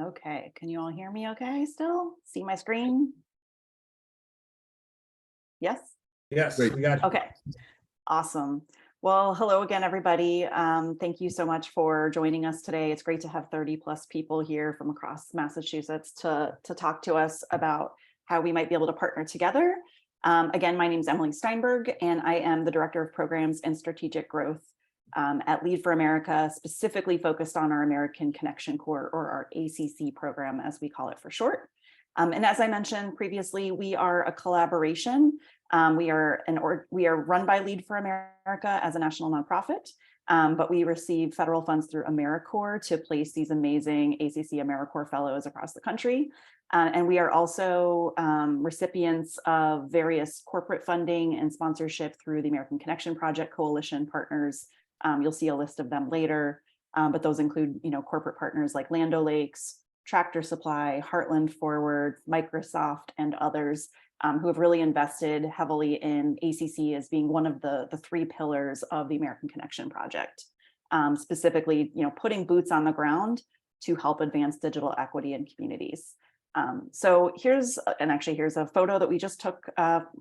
Okay, can you all hear me okay still? See my screen? Yes? Yes, Great. we got you. Okay, awesome. Well, hello again, everybody. Thank you so much for joining us today. It's great to have 30 plus people here from across Massachusetts to talk to us about how we might be able to partner together. Again, my name is Emily Steinberg, and I am the Director of Programs and Strategic Growth at Lead for America, specifically focused on our American Connection Corps, or our ACC program, as we call it for short. And as I mentioned previously, we are a collaboration. We are run by Lead for America as a national nonprofit, but we receive federal funds through AmeriCorps to place these amazing ACC AmeriCorps fellows across the country. And we are also recipients of various corporate funding and sponsorship through the American Connection Project Coalition partners. You'll see a list of them later, but those include, corporate partners like Land O'Lakes, Tractor Supply, Heartland Forward, Microsoft, and others who have really invested heavily in ACC as being one of the three pillars of the American Connection Project, specifically, putting boots on the ground to help advance digital equity in communities. So here's a photo that we just took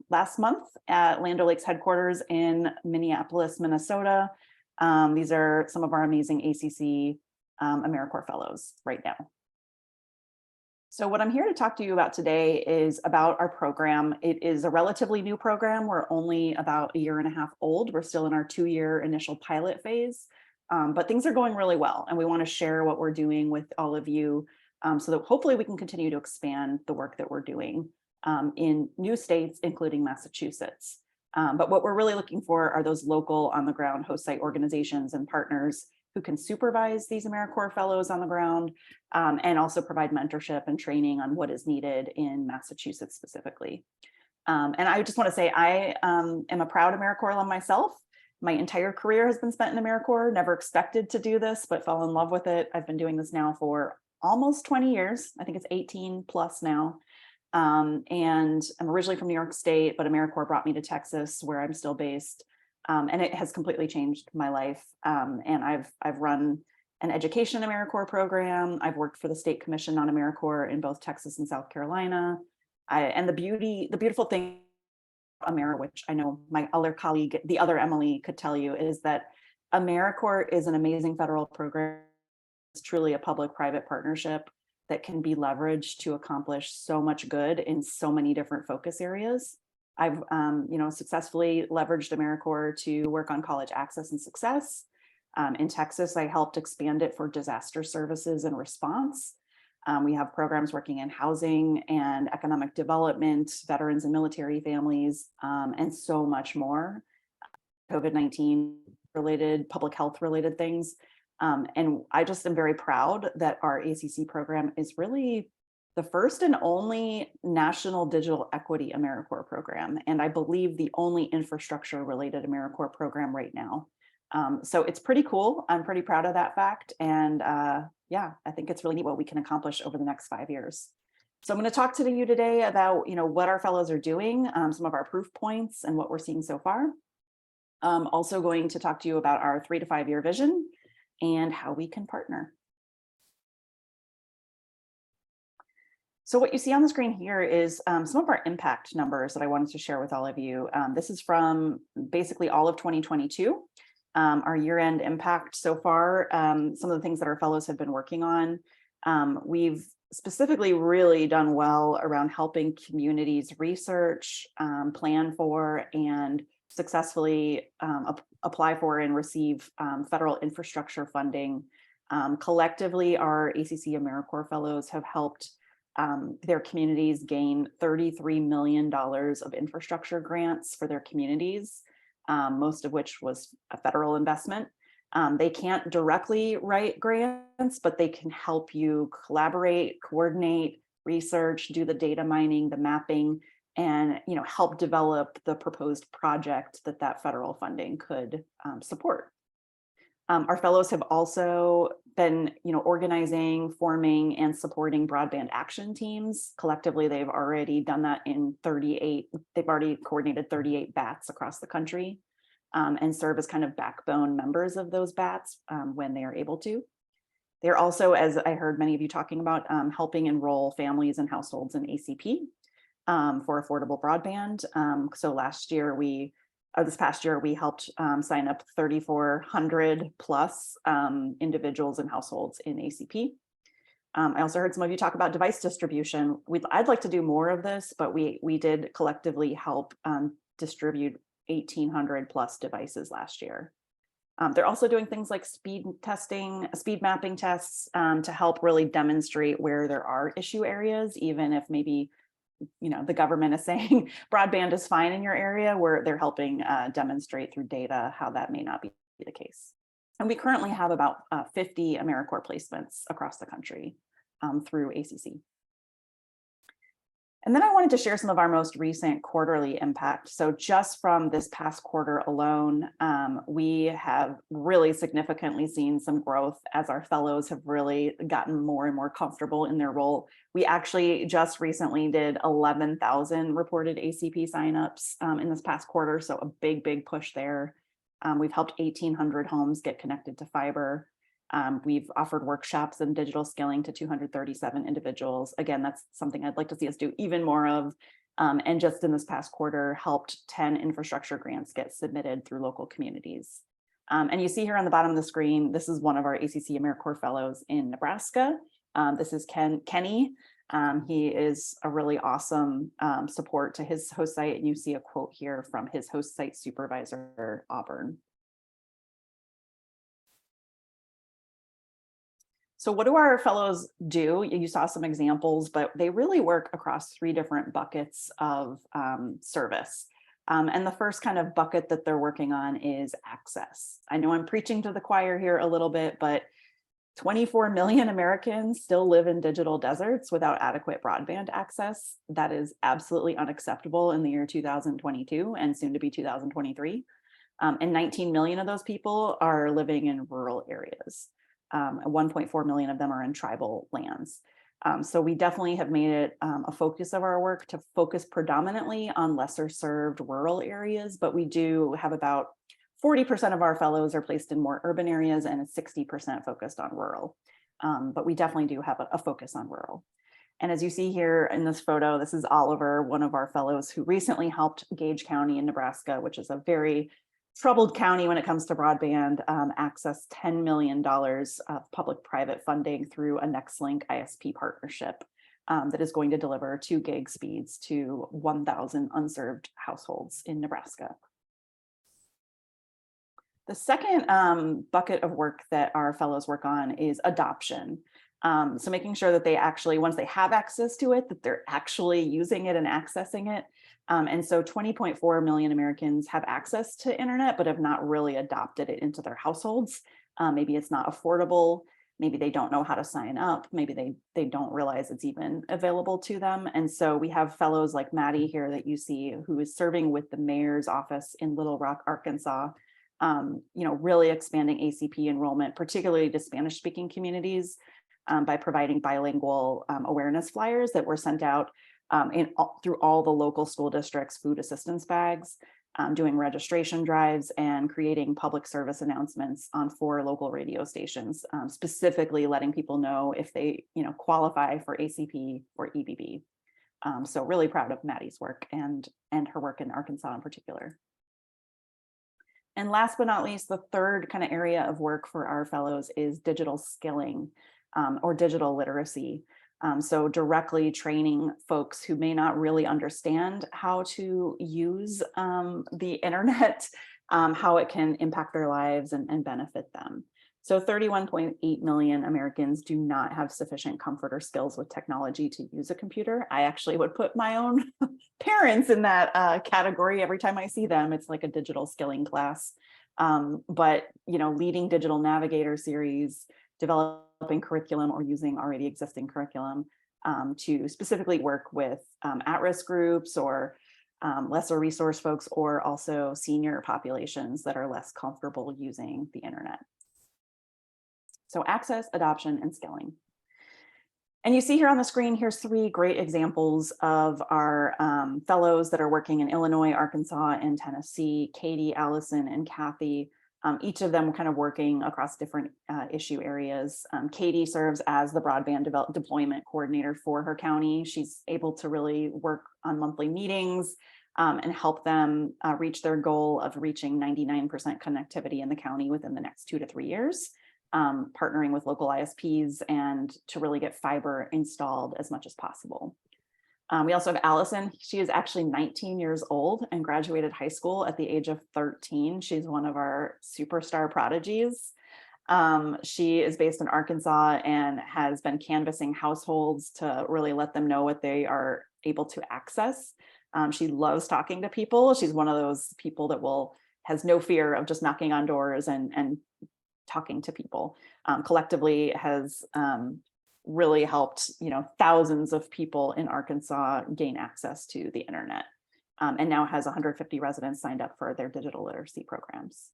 last month at Land O'Lakes headquarters in Minneapolis, Minnesota. These are some of our amazing ACC AmeriCorps fellows right now. So what I'm here to talk to you about today is about our program. It is a relatively new program. We're only about a year and a half old. We're still in our 2-year initial pilot phase, but things are going really well. And we want to share what we're doing with all of you so that hopefully we can continue to expand the work that we're doing in new states, including Massachusetts. But what we're really looking for are those local on the ground host site organizations and partners who can supervise these AmeriCorps fellows on the ground and also provide mentorship and training on what is needed in Massachusetts specifically. And I just want to say I am a proud AmeriCorps alum myself. My entire career has been spent in AmeriCorps, never expected to do this, but fell in love with it. I've been doing this now for almost 20 years. I think it's 18 plus now. And I'm originally from New York State, but AmeriCorps brought me to Texas, where I'm still based. And it has completely changed my life. And I've run an education AmeriCorps program. I've worked for the State Commission on AmeriCorps in both Texas and South Carolina. And the beautiful thing about AmeriCorps, which I know my other colleague, the other Emily, could tell you, is that AmeriCorps is an amazing federal program. It's truly a public-private partnership that can be leveraged to accomplish so much good in so many different focus areas. I've successfully leveraged AmeriCorps to work on college access and success. In Texas, I helped expand it for disaster services and response. We have programs working in housing and economic development, veterans and military families, and so much more. COVID-19 related, public health related things. And I just am very proud that our ACC program is really the first and only national digital equity AmeriCorps program, and I believe the only infrastructure related AmeriCorps program right now. So it's pretty cool. I'm pretty proud of that fact. And yeah, I think it's really neat what we can accomplish over the next 5 years. So I'm going to talk to you today about what our fellows are doing, some of our proof points and what we're seeing so far. Also going to talk to you about our 3 to 5 year vision and how we can partner. So what you see on the screen here is some of our impact numbers that I wanted to share with all of you. This is from basically all of 2022. Our year-end impact so far, some of the things that our fellows have been working on. We've specifically really done well around helping communities research, plan for, and successfully apply for and receive federal infrastructure funding. Collectively, our ACC AmeriCorps fellows have helped their communities gain $33 million of infrastructure grants for their communities, most of which was a federal investment. They can't directly write grants, but they can help you collaborate, coordinate, research, do the data mining, the mapping, and help develop the proposed project that federal funding could support. Our fellows have also been, organizing, forming, and supporting broadband action teams. Collectively, they've already done that in 38. They've already coordinated 38 BATs across the country, and serve as kind of backbone members of those BATs when they are able to. They're also, as I heard many of you talking about, helping enroll families and households in ACP for affordable broadband. So this past year, we helped sign up 3,400 plus individuals and households in ACP. I also heard some of you talk about device distribution. I'd like to do more of this, but we did collectively help distribute 1,800 plus devices last year. They're also doing things like speed mapping tests to help really demonstrate where there are issue areas, even if maybe the government is saying broadband is fine in your area, where they're helping demonstrate through data how that may not be the case. And we currently have about 50 AmeriCorps placements across the country through ACC. And then I wanted to share some of our most recent quarterly impact. So just from this past quarter alone, we have really significantly seen some growth as our fellows have really gotten more and more comfortable in their role. We actually just recently did 11,000 reported ACP signups in this past quarter. So a big push there. We've helped 1,800 homes get connected to fiber. We've offered workshops in digital skilling to 237 individuals. Again, that's something I'd like to see us do even more of. And just in this past quarter, helped 10 infrastructure grants get submitted through local communities. And you see here on the bottom of the screen, this is one of our ACC AmeriCorps fellows in Nebraska. This is Kenny. He is a really awesome support to his host site. And you see a quote here from his host site supervisor, Auburn. So what do our fellows do? You saw some examples, but they really work across 3 different buckets of service. And the first kind of bucket that they're working on is access. I know I'm preaching to the choir here a little bit, but 24 million Americans still live in digital deserts without adequate broadband access. That is absolutely unacceptable in the year 2022 and soon to be 2023. And 19 million of those people are living in rural areas. 1.4 million of them are in tribal lands. So we definitely have made it a focus of our work to focus predominantly on lesser served rural areas, but we do have about 40% of our fellows are placed in more urban areas and 60% focused on rural. But we definitely do have a focus on rural. And as you see here in this photo, this is Oliver, one of our fellows who recently helped Gage County in Nebraska, which is a very troubled county when it comes to broadband, access $10 million of public-private funding through a NextLink ISP partnership that is going to deliver 2 gig speeds to 1,000 unserved households in Nebraska. The second bucket of work that our fellows work on is adoption. So making sure that they actually, once they have access to it, that they're actually using it and accessing it. And so 20.4 million Americans have access to internet, but have not really adopted it into their households. Maybe it's not affordable. Maybe they don't know how to sign up. Maybe they don't realize it's even available to them. And so we have fellows like Maddie here that you see, who is serving with the mayor's office in Little Rock, Arkansas, really expanding ACP enrollment, particularly to Spanish-speaking communities, by providing bilingual awareness flyers that were sent out through all the local school districts' food assistance bags, doing registration drives and creating public service announcements on 4 local radio stations, specifically letting people know if they qualify for ACP or EBB. So really proud of Maddie's work and her work in Arkansas in particular. And last but not least, the third kind of area of work for our fellows is digital skilling or digital literacy. So directly training folks who may not really understand how to use the internet, how it can impact their lives and benefit them. So 31.8 million Americans do not have sufficient comfort or skills with technology to use a computer. I actually would put my own parents in that category. Every time I see them, it's like a digital skilling class. But leading digital navigator series, developing curriculum or using already existing curriculum to specifically work with at-risk groups or lesser resource folks, or also senior populations that are less comfortable using the internet. So access, adoption, and skilling. And you see here on the screen, here's 3 great examples of our fellows that are working in Illinois, Arkansas, and Tennessee, Katie, Allison, and Kathy. each of them kind of working across different issue areas. Katie serves as the broadband deployment coordinator for her county. She's able to really work on monthly meetings and help them reach their goal of reaching 99% connectivity in the county within the next 2 to 3 years, partnering with local ISPs and to really get fiber installed as much as possible. We also have Allison. She is actually 19 years old and graduated high school at the age of 13. She's one of our superstar prodigies. She is based in Arkansas and has been canvassing households to really let them know what they are able to access. She loves talking to people. She's one of those people that has no fear of just knocking on doors and talking to people. Collectively has really helped, thousands of people in Arkansas gain access to the internet, and now has 150 residents signed up for their digital literacy programs.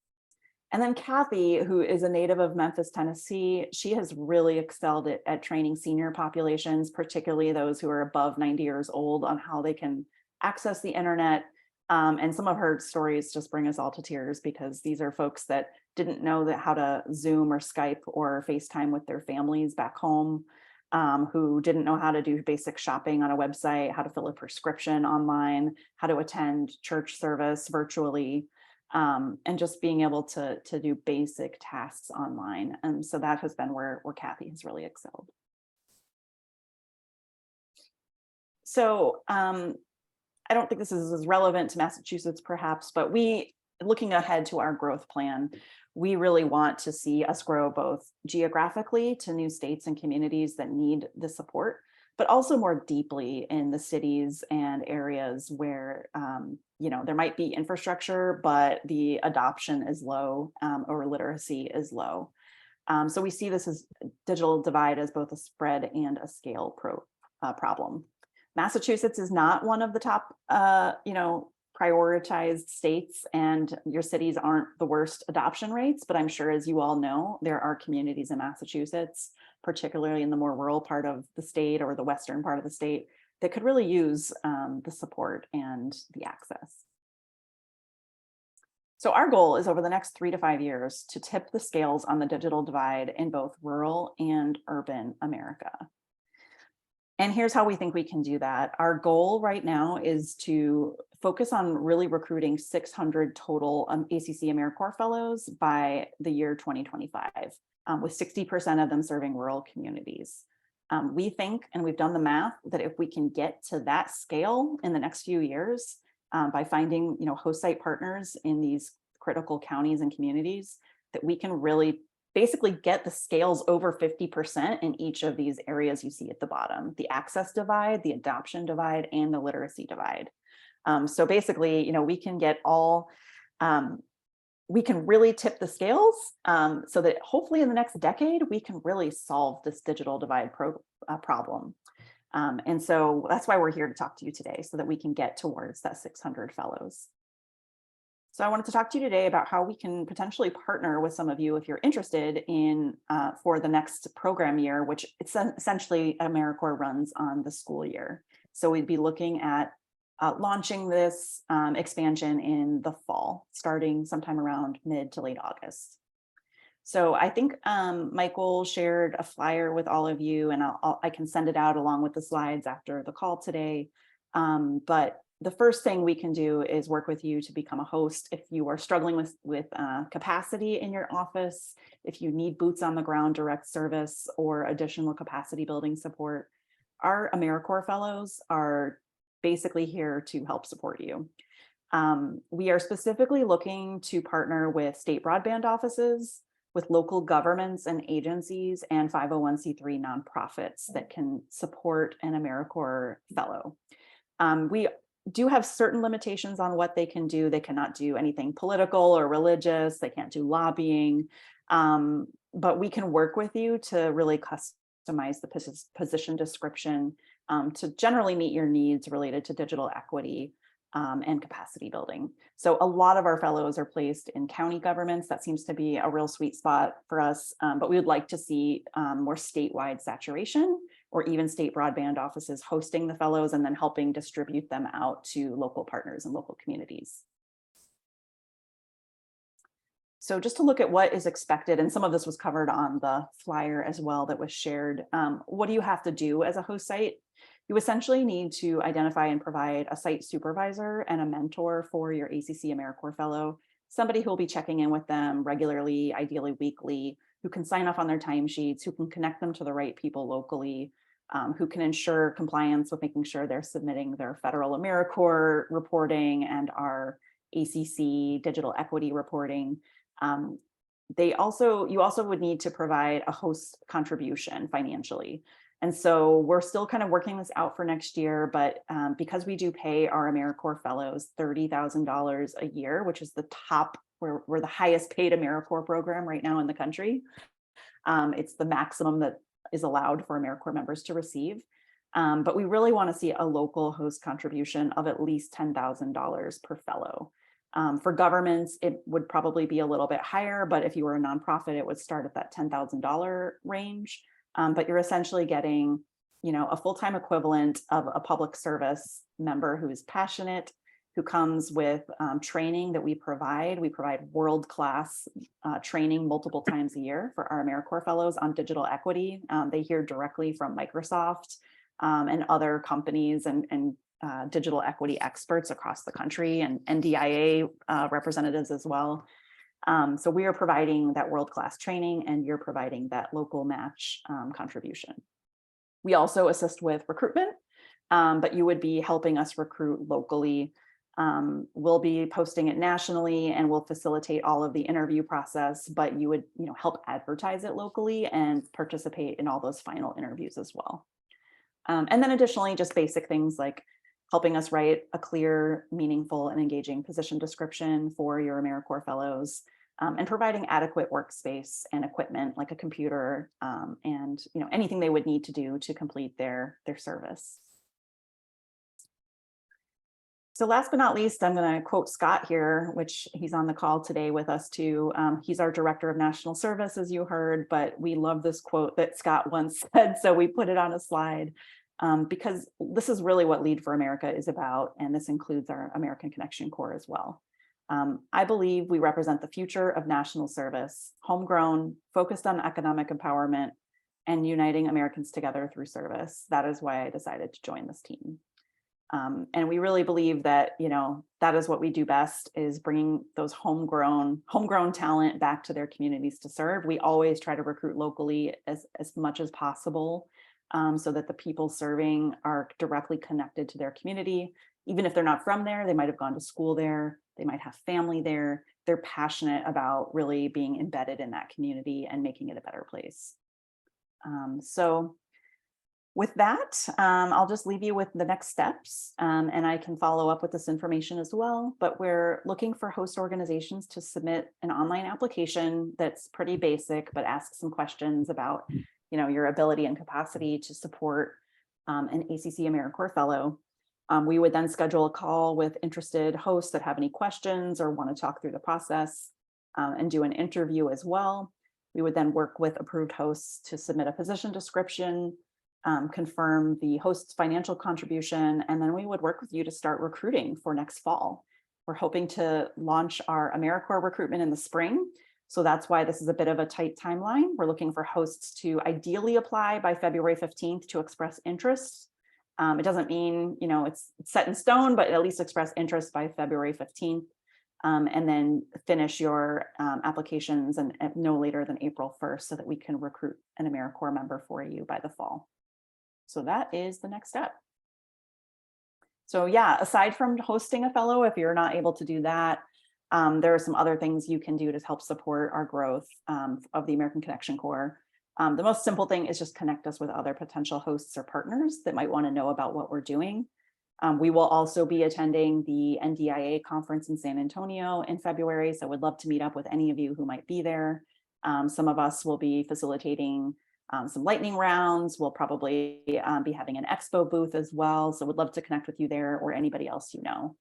And then Kathy, who is a native of Memphis, Tennessee, she has really excelled at training senior populations, particularly those who are above 90 years old, on how they can access the internet. And some of her stories just bring us all to tears, because these are folks that didn't know how to Zoom or Skype or FaceTime with their families back home, who didn't know how to do basic shopping on a website, how to fill a prescription online, how to attend church service virtually, and just being able to do basic tasks online. And so that has been where Kathy has really excelled. So I don't think this is as relevant to Massachusetts perhaps, but looking ahead to our growth plan, we really want to see us grow both geographically to new states and communities that need the support, but also more deeply in the cities and areas where there might be infrastructure, but the adoption is low, or literacy is low. So we see this as digital divide as both a spread and a scale problem. Massachusetts is not one of the top, prioritized states, and your cities aren't the worst adoption rates, but I'm sure, as you all know, there are communities in Massachusetts, particularly in the more rural part of the state or the western part of the state, that could really use the support and the access. So our goal is, over the next 3 to 5 years, to tip the scales on the digital divide in both rural and urban America. And here's how we think we can do that. Our goal right now is to focus on really recruiting 600 total ACC AmeriCorps fellows by the year 2025, with 60% of them serving rural communities. We think, and we've done the math, that if we can get to that scale in the next few years, by finding host site partners in these critical counties and communities, that we can really basically get the scales over 50% in each of these areas you see at the bottom: the access divide, the adoption divide, and the literacy divide. So basically, we can get we can really tip the scales, so that hopefully in the next decade, we can really solve this digital divide problem. And so that's why we're here to talk to you today, so that we can get towards that 600 fellows. So I wanted to talk to you today about how we can potentially partner with some of you if you're interested in for the next program year, which it's essentially AmeriCorps runs on the school year. So we'd be looking at launching this expansion in the fall, starting sometime around mid to late August. So I think Michael shared a flyer with all of you, and I can send it out along with the slides after the call today. But the first thing we can do is work with you to become a host if you are struggling with capacity in your office, if you need boots on the ground direct service or additional capacity building support. Our AmeriCorps fellows are basically here to help support you. We are specifically looking to partner with state broadband offices, with local governments and agencies, and 501c3 nonprofits that can support an AmeriCorps fellow. We do have certain limitations on what they can do. They cannot do anything political or religious. They can't do lobbying, but we can work with you to really customize the position description to generally meet your needs related to digital equity and capacity building. So a lot of our fellows are placed in county governments. That seems to be a real sweet spot for us, but we would like to see more statewide saturation, or even state broadband offices hosting the fellows and then helping distribute them out to local partners and local communities. So just to look at what is expected, and some of this was covered on the flyer as well that was shared. What do you have to do as a host site? You essentially need to identify and provide a site supervisor and a mentor for your ACC AmeriCorps fellow, somebody who will be checking in with them regularly, ideally weekly, who can sign off on their timesheets, who can connect them to the right people locally, who can ensure compliance with making sure they're submitting their federal AmeriCorps reporting and our ACC digital equity reporting. You also would need to provide a host contribution financially. And so we're still kind of working this out for next year, but because we do pay our AmeriCorps fellows $30,000 a year, which is the top, we're the highest paid AmeriCorps program right now in the country. It's the maximum that is allowed for AmeriCorps members to receive. But we really want to see a local host contribution of at least $10,000 per fellow. For governments, it would probably be a little bit higher, but if you were a nonprofit, it would start at that $10,000 range. But you're essentially getting, a full-time equivalent of a public service member who is passionate, who comes with training that we provide. We provide world-class training multiple times a year for our AmeriCorps fellows on digital equity. They hear directly from Microsoft and other companies and digital equity experts across the country, and NDIA representatives as well. So we are providing that world-class training, and you're providing that local match contribution. We also assist with recruitment, but you would be helping us recruit locally. We'll be posting it nationally, and we'll facilitate all of the interview process, but you would help advertise it locally and participate in all those final interviews as well. And then additionally, just basic things like helping us write a clear, meaningful, and engaging position description for your AmeriCorps fellows, and providing adequate workspace and equipment like a computer, and anything they would need to do to complete their service. So last but not least, I'm going to quote Scott here, which he's on the call today with us too. He's our Director of National Service, as you heard, but we love this quote that Scott once said, so we put it on a slide. Because this is really what Lead for America is about, and this includes our American Connection Corps as well. I believe we represent the future of national service, homegrown, focused on economic empowerment, and uniting Americans together through service. That is why I decided to join this team. And we really believe that, that is what we do best, is bringing those homegrown talent back to their communities to serve. We always try to recruit locally as much as possible, so that the people serving are directly connected to their community. Even if they're not from there, they might have gone to school there, they might have family there. They're passionate about really being embedded in that community and making it a better place. So with that, I'll just leave you with the next steps, and I can follow up with this information as well, but we're looking for host organizations to submit an online application that's pretty basic, but asks some questions about your ability and capacity to support an ACC AmeriCorps fellow. We would then schedule a call with interested hosts that have any questions or want to talk through the process, and do an interview as well. We would then work with approved hosts to submit a position description, confirm the host's financial contribution, and then we would work with you to start recruiting for next fall. We're hoping to launch our AmeriCorps recruitment in the spring. So that's why this is a bit of a tight timeline. We're looking for hosts to ideally apply by February 15th to express interest. It doesn't mean, it's set in stone, but at least express interest by February 15th, and then finish your applications and no later than April 1st so that we can recruit an AmeriCorps member for you by the fall. So that is the next step. So yeah, aside from hosting a fellow, if you're not able to do that, there are some other things you can do to help support our growth of the American Connection Corps. The most simple thing is just connect us with other potential hosts or partners that might want to know about what we're doing. We will also be attending the NDIA conference in San Antonio in February, so would love to meet up with any of you who might be there. Some of us will be facilitating some lightning rounds. We'll probably be having an expo booth as well, so would love to connect with you there or anybody else you know.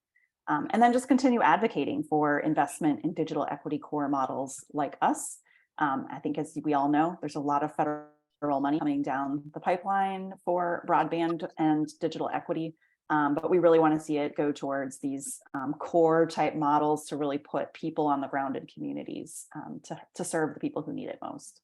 And then just continue advocating for investment in digital equity core models like us. I think, as we all know, there's a lot of federal money coming down the pipeline for broadband and digital equity. But we really want to see it go towards these core type models to really put people on the ground in communities to serve the people who need it most.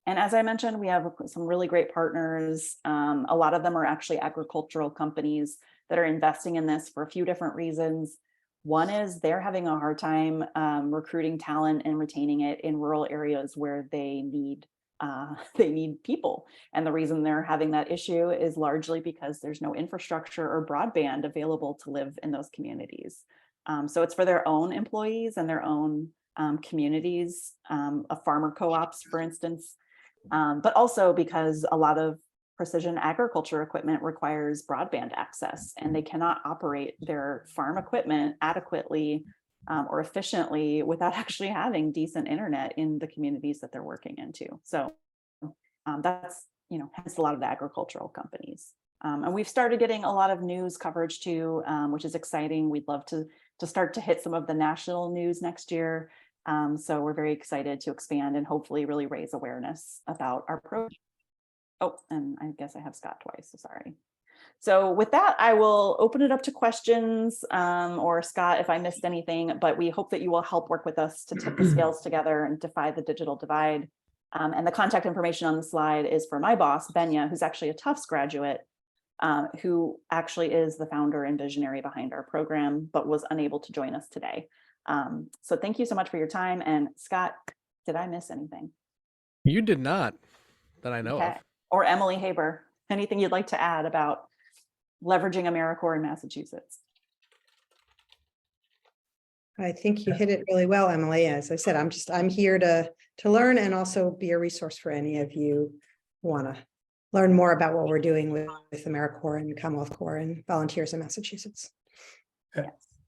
And as I mentioned, we have some really great partners. A lot of them are actually agricultural companies that are investing in this for a few different reasons. One is they're having a hard time recruiting talent and retaining it in rural areas where they need people. And the reason they're having that issue is largely because there's no infrastructure or broadband available to live in those communities. So it's for their own employees and their own communities, of farmer co-ops, for instance, but also because a lot of precision agriculture equipment requires broadband access, and they cannot operate their farm equipment adequately or efficiently without actually having decent internet in the communities that they're working into. So that's, hence a lot of the agricultural companies. And we've started getting a lot of news coverage too, which is exciting. We'd love to start to hit some of the national news next year. So we're very excited to expand and hopefully really raise awareness about our program. Oh, and I guess I have Scott twice, so sorry. So with that, I will open it up to questions, or Scott, if I missed anything, but we hope that you will help work with us to tip the scales together and defy the digital divide. And the contact information on the slide is for my boss, Benya, who's actually a Tufts graduate, who actually is the founder and visionary behind our program, but was unable to join us today. So thank you so much for your time. And Scott, did I miss anything? You did not, that I know of. Or Emily Haber, anything you'd like to add about leveraging AmeriCorps in Massachusetts? I think you hit it really well, Emily. As I said, I'm here to learn and also be a resource for any of you who want to learn more about what we're doing with AmeriCorps and Commonwealth Corps and volunteers in Massachusetts.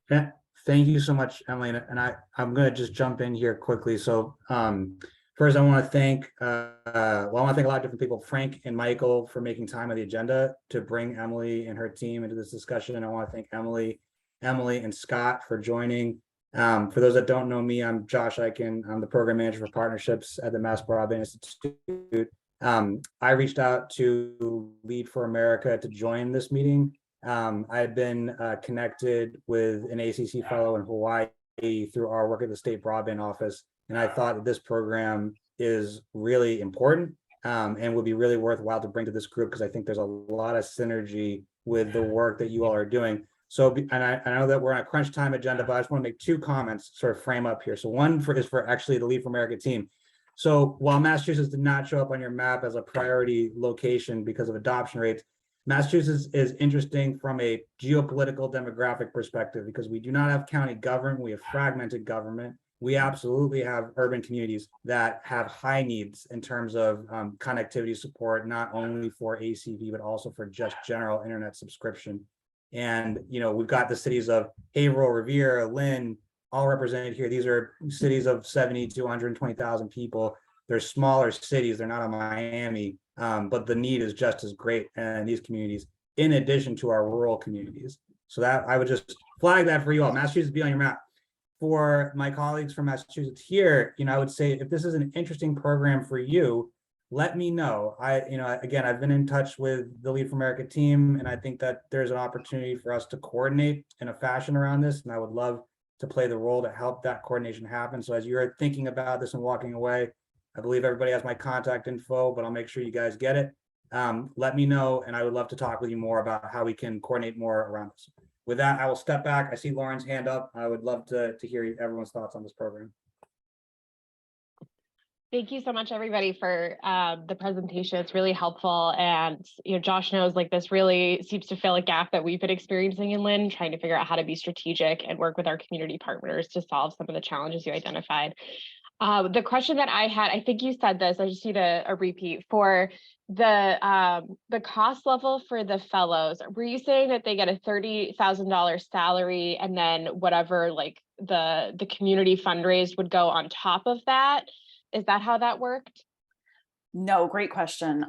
Yeah, thank you so much, Emily. And I'm going to just jump in here quickly. So first, I want to thank a lot of different people, Frank and Michael, for making time on the agenda to bring Emily and her team into this discussion. And I want to thank Emily, and Scott for joining. For those that don't know me, I'm Josh Eichen. I'm the program manager for partnerships at the Mass Broadband Institute. I reached out to Lead for America to join this meeting. I had been connected with an ACC fellow in Hawaii through our work at the state broadband office. And I thought that this program is really important and would be really worthwhile to bring to this group, because I think there's a lot of synergy with the work that you all are doing. So, and I know that we're on a crunch time agenda, but I just want to make two comments, sort of frame up here. So one is for actually the Lead for America team. So while Massachusetts did not show up on your map as a priority location because of adoption rates, Massachusetts is interesting from a geopolitical demographic perspective, because we do not have county government. We have fragmented government. We absolutely have urban communities that have high needs in terms of connectivity support, not only for ACV, but also for just general internet subscription. And, we've got the cities of Haverhill, Revere, Lynn, all represented here. These are cities of 70 to 120,000 people. They're smaller cities. They're not a Miami, but the need is just as great in these communities, in addition to our rural communities. So that I would just flag that for you all. Massachusetts be on your map. For my colleagues from Massachusetts here, I would say if this is an interesting program for you, let me know. Again, I've been in touch with the Lead for America team, and I think that there's an opportunity for us to coordinate in a fashion around this. And I would love to play the role to help that coordination happen. So as you're thinking about this and walking away, I believe everybody has my contact info, but I'll make sure you guys get it. Let me know, and I would love to talk with you more about how we can coordinate more around this. With that, I will step back. I see Lauren's hand up. I would love to hear everyone's thoughts on this program. Thank you so much, everybody, for the presentation. It's really helpful. And Josh knows this really seems to fill a gap that we've been experiencing in Lynn, trying to figure out how to be strategic and work with our community partners to solve some of the challenges you identified. The question that I had, I think you said this, I just need a repeat for the cost level for the fellows. Were you saying that they get a $30,000 salary and then whatever the community fundraise would go on top of that? Is that how that worked? No, great question.